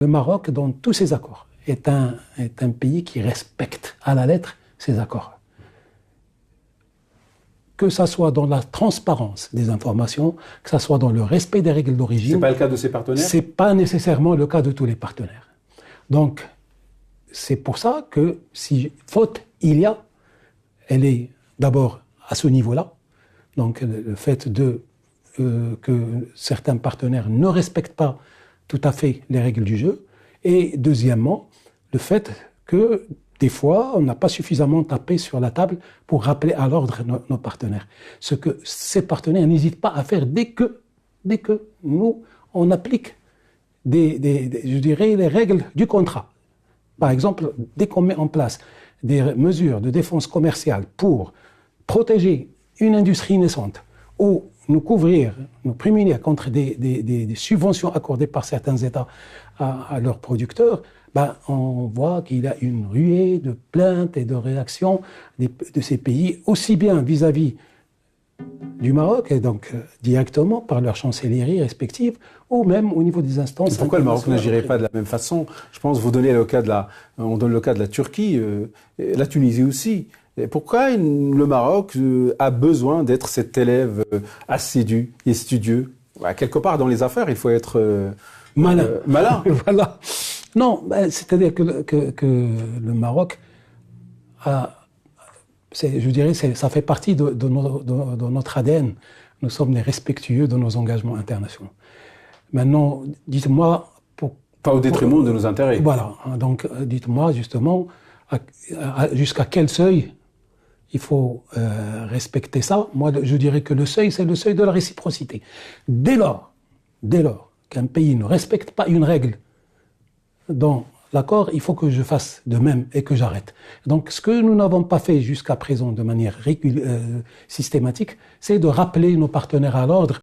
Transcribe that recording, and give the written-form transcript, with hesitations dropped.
Le Maroc, dans tous ses accords, est un pays qui respecte à la lettre ses accords. Que ça soit dans la transparence des informations, que ça soit dans le respect des règles d'origine. Ce n'est pas le cas de ses partenaires? Ce n'est pas nécessairement le cas de tous les partenaires. Donc, c'est pour ça que si faute il y a, elle est d'abord à ce niveau-là. Donc, le fait que certains partenaires ne respectent pas tout à fait les règles du jeu. Et deuxièmement, le fait que des fois, on n'a pas suffisamment tapé sur la table pour rappeler à l'ordre nos partenaires. Ce que ces partenaires n'hésitent pas à faire dès que nous, on applique je dirais, les règles du contrat. Par exemple, dès qu'on met en place des mesures de défense commerciale pour protéger une industrie naissante ou nous couvrir, nous prémunir contre des subventions accordées par certains États à leurs producteurs, on voit qu'il y a une ruée de plaintes et de réactions de ces pays, aussi bien vis-à-vis du Maroc, et donc directement par leurs chancelleries respectives, ou même au niveau des instances. Pourquoi le Maroc n'agirait pas de la même façon? Je pense que vous donnez on donne le cas de la Turquie, la Tunisie aussi. Et pourquoi le Maroc a besoin d'être cet élève assidu et studieux? Quelque part dans les affaires, il faut être malin. Voilà. Non, c'est-à-dire que le Maroc je dirais, ça fait partie de notre ADN. Nous sommes les respectueux de nos engagements internationaux. Maintenant, dites-moi... Pas au détriment de nos intérêts. Voilà. Donc, dites-moi justement jusqu'à quel seuil il faut respecter ça. Moi, je dirais que le seuil, c'est le seuil de la réciprocité. Dès lors qu'un pays ne respecte pas une règle dans l'accord, il faut que je fasse de même et que j'arrête. Donc, ce que nous n'avons pas fait jusqu'à présent de manière systématique, c'est de rappeler nos partenaires à l'ordre.